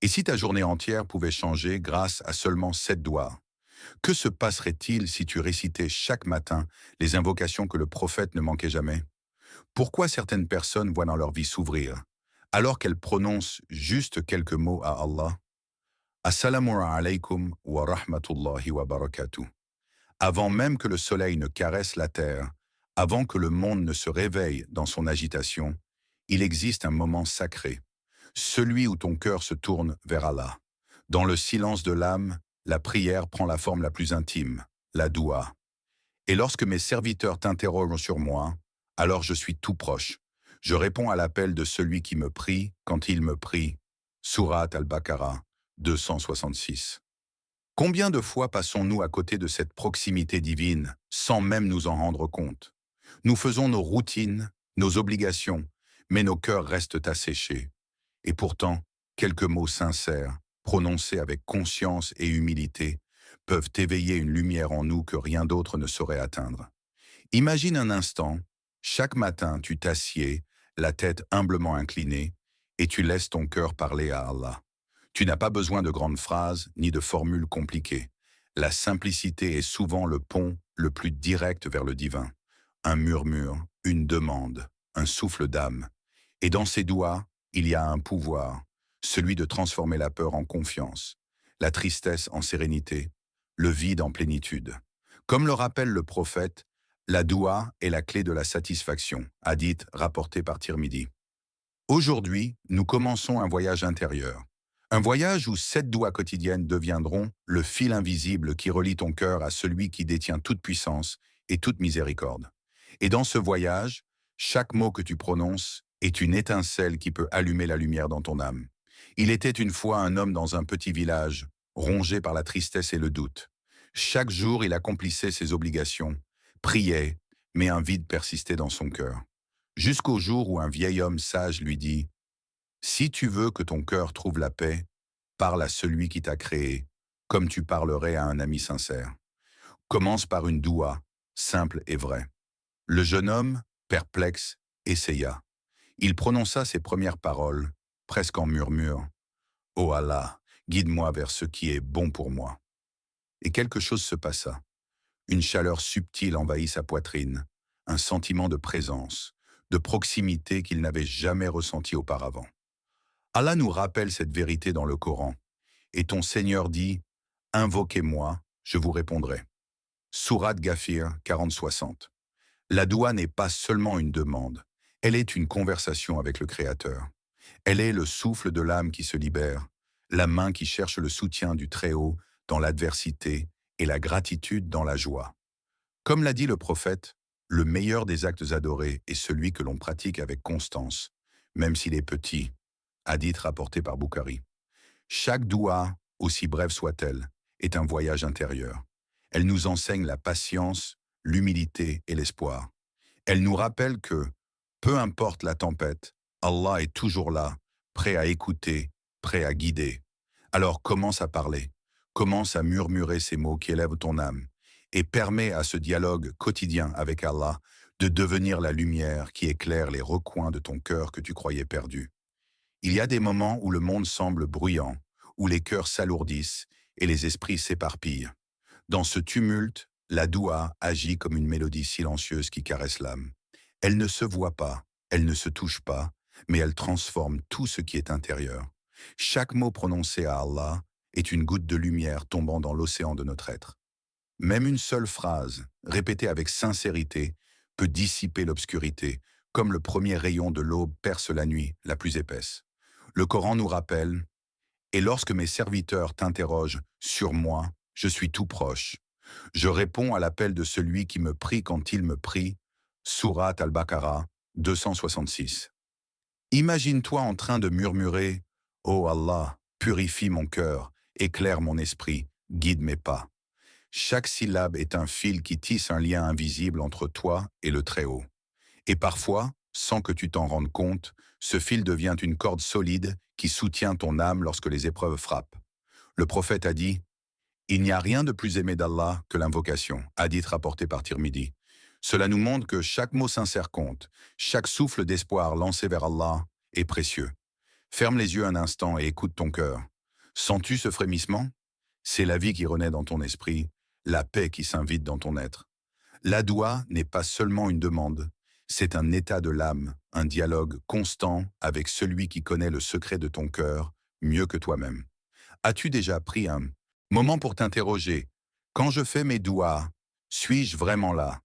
Et si ta journée entière pouvait changer grâce à seulement 7 doigts, que se passerait-il si tu récitais chaque matin les invocations que le prophète ne manquait jamais? Pourquoi certaines personnes voient dans leur vie s'ouvrir, alors qu'elles prononcent juste quelques mots à Allah? Assalamu alaikum wa rahmatullahi wa barakatuh. Avant même que le soleil ne caresse la terre, avant que le monde ne se réveille dans son agitation, il existe un moment sacré, celui où ton cœur se tourne vers Allah. Dans le silence de l'âme, la prière prend la forme la plus intime, la doua. Et lorsque mes serviteurs t'interrogent sur moi, alors je suis tout proche. Je réponds à l'appel de celui qui me prie quand il me prie. Surat al-Baqarah 266. Combien de fois passons-nous à côté de cette proximité divine sans même nous en rendre compte? Nous faisons nos routines, nos obligations, mais nos cœurs restent asséchés. Et pourtant, quelques mots sincères, prononcés avec conscience et humilité, peuvent éveiller une lumière en nous que rien d'autre ne saurait atteindre. Imagine un instant, chaque matin tu t'assieds, la tête humblement inclinée, et tu laisses ton cœur parler à Allah. Tu n'as pas besoin de grandes phrases ni de formules compliquées. La simplicité est souvent le pont le plus direct vers le divin. Un murmure, une demande, un souffle d'âme. Et dans ces doigts, il y a un pouvoir, celui de transformer la peur en confiance, la tristesse en sérénité, le vide en plénitude. Comme le rappelle le prophète, la doua est la clé de la satisfaction, hadith rapporté par Tirmidhi. Aujourd'hui, nous commençons un voyage intérieur. Un voyage où 7 doigts quotidiennes deviendront le fil invisible qui relie ton cœur à celui qui détient toute puissance et toute miséricorde. Et dans ce voyage, chaque mot que tu prononces est une étincelle qui peut allumer la lumière dans ton âme. Il était une fois un homme dans un petit village, rongé par la tristesse et le doute. Chaque jour, il accomplissait ses obligations, priait, mais un vide persistait dans son cœur. Jusqu'au jour où un vieil homme sage lui dit: si tu veux que ton cœur trouve la paix, parle à celui qui t'a créé, comme tu parlerais à un ami sincère. Commence par une doua, simple et vraie. Le jeune homme, perplexe, essaya. Il prononça ses premières paroles, presque en murmure. Ô Allah, guide-moi vers ce qui est bon pour moi. Et quelque chose se passa. Une chaleur subtile envahit sa poitrine, un sentiment de présence, de proximité qu'il n'avait jamais ressenti auparavant. Allah nous rappelle cette vérité dans le Coran. Et ton Seigneur dit: invoquez-moi, je vous répondrai. Sourate Ghafir 40-60. La doua n'est pas seulement une demande, elle est une conversation avec le Créateur. Elle est le souffle de l'âme qui se libère, la main qui cherche le soutien du Très-Haut dans l'adversité et la gratitude dans la joie. Comme l'a dit le prophète, le meilleur des actes adorés est celui que l'on pratique avec constance, même s'il est petit. Hadith rapporté par Bukhari. Chaque doua, aussi brève soit-elle, est un voyage intérieur. Elle nous enseigne la patience, l'humilité et l'espoir. Elle nous rappelle que, peu importe la tempête, Allah est toujours là, prêt à écouter, prêt à guider. Alors commence à parler, commence à murmurer ces mots qui élèvent ton âme, et permets à ce dialogue quotidien avec Allah de devenir la lumière qui éclaire les recoins de ton cœur que tu croyais perdu. Il y a des moments où le monde semble bruyant, où les cœurs s'alourdissent et les esprits s'éparpillent. Dans ce tumulte, la doua agit comme une mélodie silencieuse qui caresse l'âme. Elle ne se voit pas, elle ne se touche pas, mais elle transforme tout ce qui est intérieur. Chaque mot prononcé à Allah est une goutte de lumière tombant dans l'océan de notre être. Même une seule phrase, répétée avec sincérité, peut dissiper l'obscurité, comme le premier rayon de l'aube perce la nuit la plus épaisse. Le Coran nous rappelle: et lorsque mes serviteurs t'interrogent sur moi, je suis tout proche. Je réponds à l'appel de celui qui me prie quand il me prie. Sourate al-Baqarah 266. Imagine-toi en train de murmurer: ô Allah, purifie mon cœur, éclaire mon esprit, guide mes pas. Chaque syllabe est un fil qui tisse un lien invisible entre toi et le Très-Haut. Et parfois, sans que tu t'en rendes compte, ce fil devient une corde solide qui soutient ton âme lorsque les épreuves frappent. Le prophète a dit: il n'y a rien de plus aimé d'Allah que l'invocation, hadith rapporté par Tirmidhi. Cela nous montre que chaque mot sincère compte, chaque souffle d'espoir lancé vers Allah est précieux. Ferme les yeux un instant et écoute ton cœur. Sens-tu ce frémissement? C'est la vie qui renaît dans ton esprit, la paix qui s'invite dans ton être. La doua n'est pas seulement une demande, c'est un état de l'âme, un dialogue constant avec celui qui connaît le secret de ton cœur mieux que toi-même. As-tu déjà pris un moment pour t'interroger? Quand je fais mes douas, suis-je vraiment là?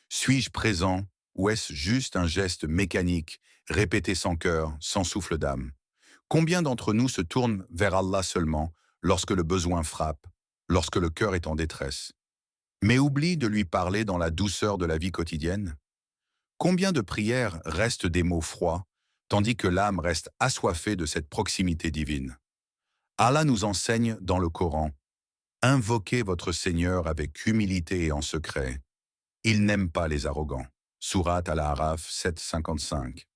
Suis-je présent ou est-ce juste un geste mécanique, répété sans cœur, sans souffle d'âme? Combien d'entre nous se tournent vers Allah seulement lorsque le besoin frappe, lorsque le cœur est en détresse, mais oublient de lui parler dans la douceur de la vie quotidienne? Combien de prières restent des mots froids, tandis que l'âme reste assoiffée de cette proximité divine? Allah nous enseigne dans le Coran: invoquez votre Seigneur avec humilité et en secret. Il n'aime pas les arrogants. Sourate Al-A'raf 7,55.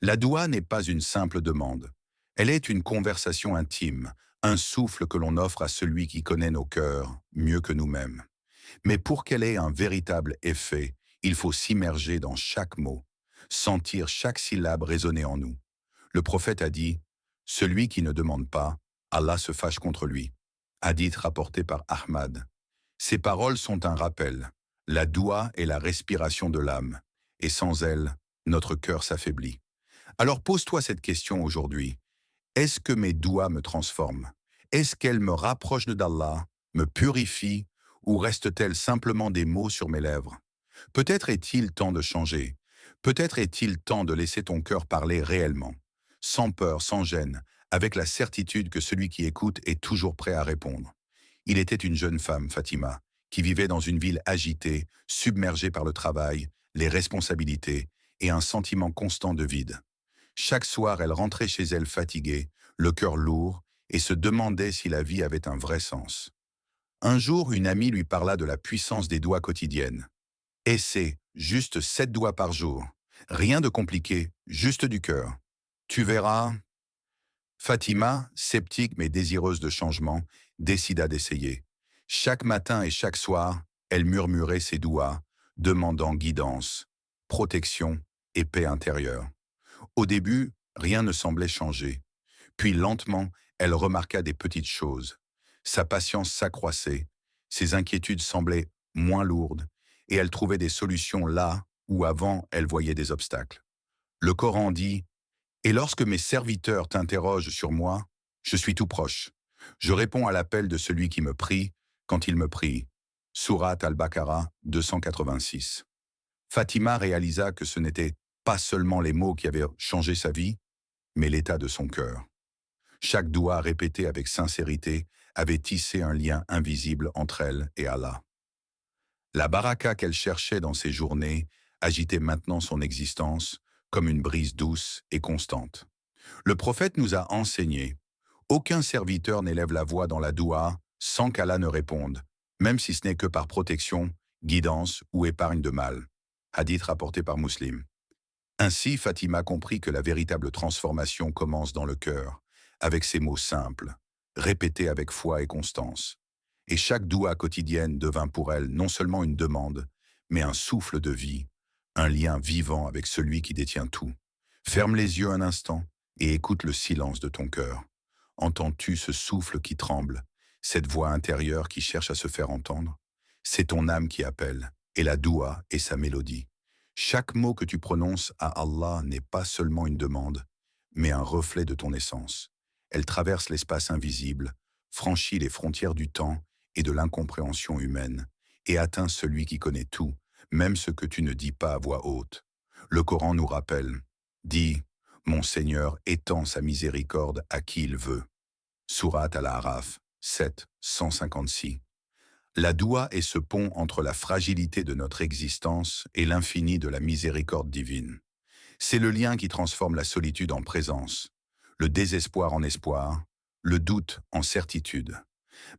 La doua n'est pas une simple demande. Elle est une conversation intime, un souffle que l'on offre à celui qui connaît nos cœurs mieux que nous-mêmes. Mais pour qu'elle ait un véritable effet, il faut s'immerger dans chaque mot, sentir chaque syllabe résonner en nous. Le prophète a dit: celui qui ne demande pas, Allah se fâche contre lui. Hadith rapporté par Ahmad. Ces paroles sont un rappel. La doua est la respiration de l'âme, et sans elle, notre cœur s'affaiblit. Alors pose-toi cette question aujourd'hui. Est-ce que mes douas me transforment? Est-ce qu'elles me rapprochent d'Allah, me purifient, ou restent-elles simplement des mots sur mes lèvres? Peut-être est-il temps de changer. Peut-être est-il temps de laisser ton cœur parler réellement, sans peur, sans gêne, avec la certitude que celui qui écoute est toujours prêt à répondre. Il était une jeune femme, Fatima, qui vivait dans une ville agitée, submergée par le travail, les responsabilités et un sentiment constant de vide. Chaque soir, elle rentrait chez elle fatiguée, le cœur lourd, et se demandait si la vie avait un vrai sens. Un jour, une amie lui parla de la puissance des doigts quotidiennes. Essaie, juste 7 doigts par jour. Rien de compliqué, juste du cœur. Tu verras. Fatima, sceptique mais désireuse de changement, décida d'essayer. Chaque matin et chaque soir, elle murmurait ses doigts, demandant guidance, protection et paix intérieure. Au début, rien ne semblait changer. Puis lentement, elle remarqua des petites choses. Sa patience s'accroissait, ses inquiétudes semblaient moins lourdes, et elle trouvait des solutions là où avant elle voyait des obstacles. Le Coran dit: et lorsque mes serviteurs t'interrogent sur moi, je suis tout proche. Je réponds à l'appel de celui qui me prie quand il me prie. Sourate Al-Baqarah 286. Fatima réalisa que ce n'était pas seulement les mots qui avaient changé sa vie, mais l'état de son cœur. Chaque doigt répété avec sincérité avait tissé un lien invisible entre elle et Allah. La baraka qu'elle cherchait dans ses journées agitait maintenant son existence comme une brise douce et constante. Le prophète nous a enseigné: aucun serviteur n'élève la voix dans la doua sans qu'Allah ne réponde, même si ce n'est que par protection, guidance ou épargne de mal. Hadith rapporté par Muslim. Ainsi, Fatima comprit que la véritable transformation commence dans le cœur, avec ces mots simples, répétés avec foi et constance. Et chaque doua quotidienne devint pour elle non seulement une demande, mais un souffle de vie, un lien vivant avec celui qui détient tout. Ferme les yeux un instant et écoute le silence de ton cœur. Entends-tu ce souffle qui tremble, cette voix intérieure qui cherche à se faire entendre? C'est ton âme qui appelle, et la doua est sa mélodie. Chaque mot que tu prononces à Allah n'est pas seulement une demande, mais un reflet de ton essence. Elle traverse l'espace invisible, franchit les frontières du temps et de l'incompréhension humaine, et atteint celui qui connaît tout, même ce que tu ne dis pas à voix haute. Le Coran nous rappelle: dis, mon Seigneur étend sa miséricorde à qui il veut. Sourate Al-A'raf 7, 156. La doua est ce pont entre la fragilité de notre existence et l'infini de la miséricorde divine. C'est le lien qui transforme la solitude en présence, le désespoir en espoir, le doute en certitude.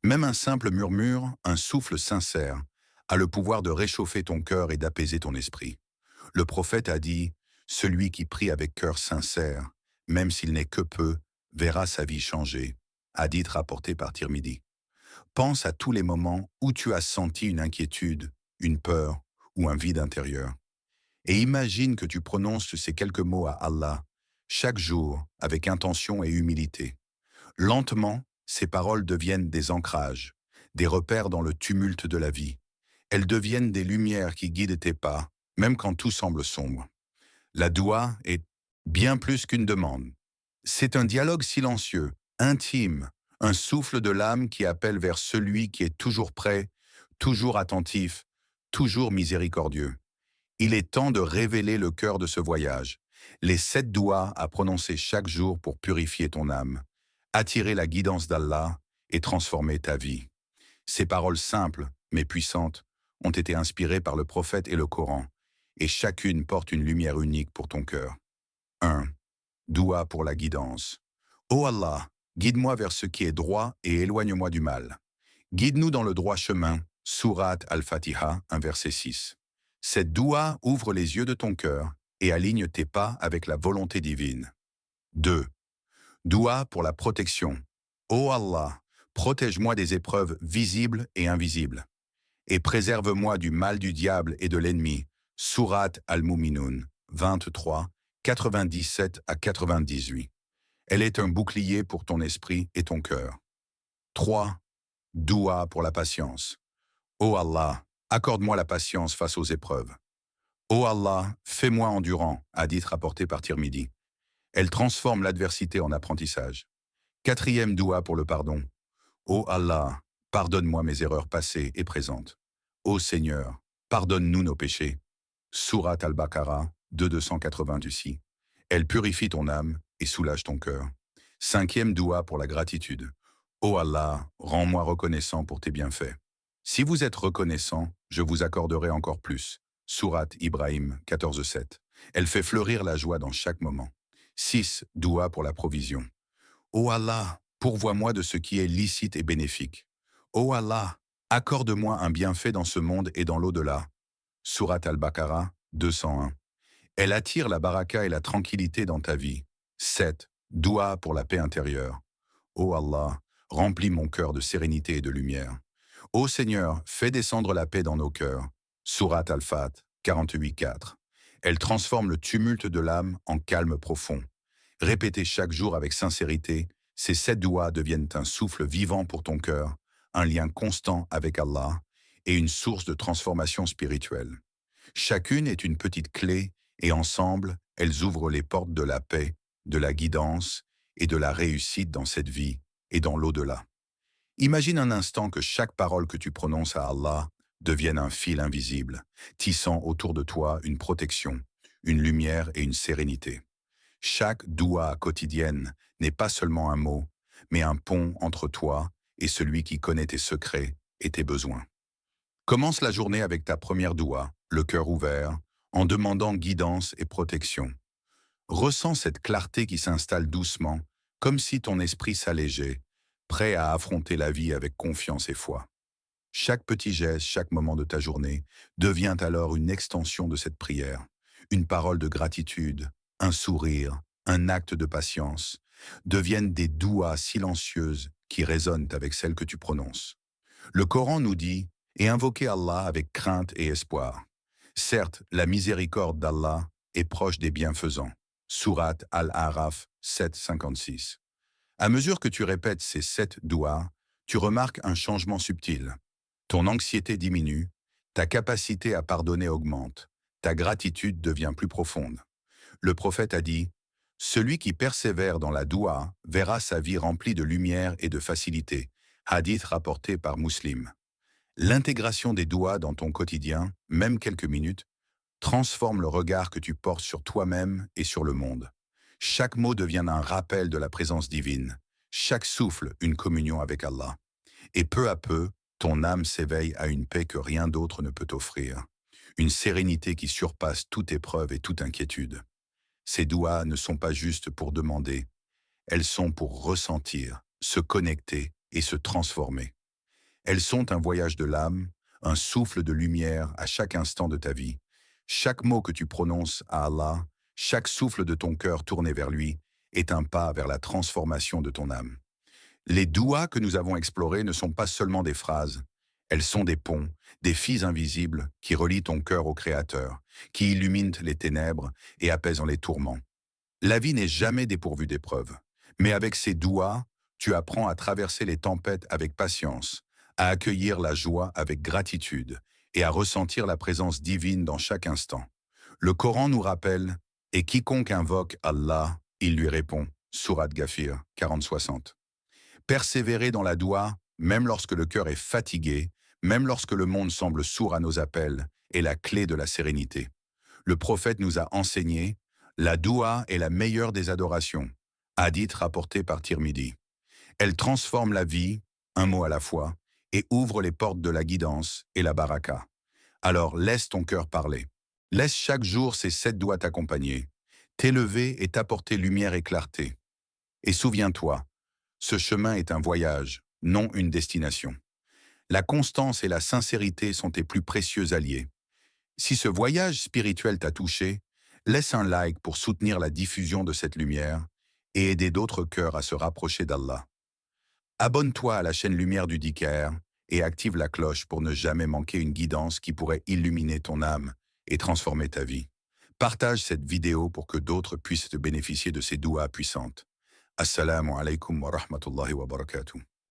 Même un simple murmure, un souffle sincère, a le pouvoir de réchauffer ton cœur et d'apaiser ton esprit. Le prophète a dit: celui qui prie avec cœur sincère, même s'il n'est que peu, verra sa vie changer. Hadith rapporté par Tirmidhi. Pense à tous les moments où tu as senti une inquiétude, une peur ou un vide intérieur. Et imagine que tu prononces ces quelques mots à Allah, chaque jour, avec intention et humilité. Lentement, Ces paroles deviennent des ancrages, des repères dans le tumulte de la vie. Elles deviennent des lumières qui guident tes pas, même quand tout semble sombre. La doua est bien plus qu'une demande. C'est un dialogue silencieux, intime, un souffle de l'âme qui appelle vers celui qui est toujours prêt, toujours attentif, toujours miséricordieux. Il est temps de révéler le cœur de ce voyage, les 7 douas à prononcer chaque jour pour purifier ton âme, attirer la guidance d'Allah et transformer ta vie. Ces paroles simples, mais puissantes, ont été inspirées par le prophète et le Coran, et chacune porte une lumière unique pour ton cœur. 1. Doua pour la guidance. Ô Allah, guide-moi vers ce qui est droit et éloigne-moi du mal. Guide-nous dans le droit chemin. Sourate Al-Fatiha, 1 verset 6. Cette doua ouvre les yeux de ton cœur et aligne tes pas avec la volonté divine. 2. Doua pour la protection. Ô Allah, protège-moi des épreuves visibles et invisibles, et préserve-moi du mal du diable et de l'ennemi. Sourate Al-Mu'minun, 23, 97 à 98. Elle est un bouclier pour ton esprit et ton cœur. 3. Doua pour la patience. Ô Allah, accorde-moi la patience face aux épreuves. Ô Allah, fais-moi endurant, hadith rapporté par Tirmidhi. Elle transforme l'adversité en apprentissage. 4e doua pour le pardon. Ô Allah, pardonne-moi mes erreurs passées et présentes. Ô Seigneur, pardonne-nous nos péchés. Sourate Al-Baqarah, 280. Elle purifie ton âme et soulage ton cœur. 5e doua pour la gratitude. Ô Allah, rends-moi reconnaissant pour tes bienfaits. Si vous êtes reconnaissant, je vous accorderai encore plus. Sourate Ibrahim 14:7. Elle fait fleurir la joie dans chaque moment. 6. Doua pour la provision. Ô Allah, pourvois-moi de ce qui est licite et bénéfique. Ô Allah, accorde-moi un bienfait dans ce monde et dans l'au-delà. Sourate Al-Baqarah 201. Elle attire la baraka et la tranquillité dans ta vie. 7. Doua pour la paix intérieure. Ô Allah, remplis mon cœur de sérénité et de lumière. Ô Seigneur, fais descendre la paix dans nos cœurs. Sourate Al-Fat 48:4. Elle transforme le tumulte de l'âme en calme profond. Répétez chaque jour avec sincérité, ces 7 douas deviennent un souffle vivant pour ton cœur, un lien constant avec Allah et une source de transformation spirituelle. Chacune est une petite clé et ensemble, elles ouvrent les portes de la paix, de la guidance et de la réussite dans cette vie et dans l'au-delà. Imagine un instant que chaque parole que tu prononces à Allah devienne un fil invisible, tissant autour de toi une protection, une lumière et une sérénité. Chaque doua quotidienne n'est pas seulement un mot, mais un pont entre toi et celui qui connaît tes secrets et tes besoins. Commence la journée avec ta première doua, le cœur ouvert, en demandant guidance et protection. Ressens cette clarté qui s'installe doucement, comme si ton esprit s'allégeait, prêt à affronter la vie avec confiance et foi. Chaque petit geste, chaque moment de ta journée devient alors une extension de cette prière, une parole de gratitude, un sourire, un acte de patience, deviennent des douas silencieuses qui résonnent avec celles que tu prononces. Le Coran nous dit « Et invoquez Allah avec crainte et espoir ». Certes, la miséricorde d'Allah est proche des bienfaisants. Sourate Al-A'raf 7:56. À mesure que tu répètes ces 7 douas, tu remarques un changement subtil. Ton anxiété diminue, ta capacité à pardonner augmente, ta gratitude devient plus profonde. Le prophète a dit « Celui qui persévère dans la doua verra sa vie remplie de lumière et de facilité ». Hadith rapporté par Muslim. L'intégration des douas dans ton quotidien, même quelques minutes, transforme le regard que tu portes sur toi-même et sur le monde. Chaque mot devient un rappel de la présence divine, chaque souffle une communion avec Allah. Et peu à peu, ton âme s'éveille à une paix que rien d'autre ne peut offrir, une sérénité qui surpasse toute épreuve et toute inquiétude. Ces douas ne sont pas juste pour demander, elles sont pour ressentir, se connecter et se transformer. Elles sont un voyage de l'âme, un souffle de lumière à chaque instant de ta vie. Chaque mot que tu prononces à Allah, chaque souffle de ton cœur tourné vers lui, est un pas vers la transformation de ton âme. Les douas que nous avons explorées ne sont pas seulement des phrases, elles sont des ponts, des fils invisibles qui relient ton cœur au Créateur, qui illuminent les ténèbres et apaisent les tourments. La vie n'est jamais dépourvue d'épreuves, mais avec ces douas, Tu apprends à traverser les tempêtes avec patience, à accueillir la joie avec gratitude et à ressentir la présence divine dans chaque instant. Le Coran nous rappelle « Et quiconque invoque Allah, il lui répond » Sourate Ghafir 40-60. Persévérer dans la doua, même lorsque le cœur est fatigué, même lorsque le monde semble sourd à nos appels, est la clé de la sérénité. Le prophète nous a enseigné « La doua est la meilleure des adorations », hadith rapporté par Tirmidhi. Elle transforme la vie, un mot à la fois, et ouvre les portes de la guidance et la baraka. Alors laisse ton cœur parler. Laisse chaque jour ces 7 doigts t'accompagner, t'élever et t'apporter lumière et clarté. Et souviens-toi, ce chemin est un voyage, non une destination. La constance et la sincérité sont tes plus précieux alliés. Si ce voyage spirituel t'a touché, laisse un like pour soutenir la diffusion de cette lumière et aider d'autres cœurs à se rapprocher d'Allah. Abonne-toi à la chaîne Lumière du Dhikr et active la cloche pour ne jamais manquer une guidance qui pourrait illuminer ton âme et transformer ta vie. Partage cette vidéo pour que d'autres puissent bénéficier de ces douas puissantes. Assalamu alaikum wa rahmatullahi wa barakatuh.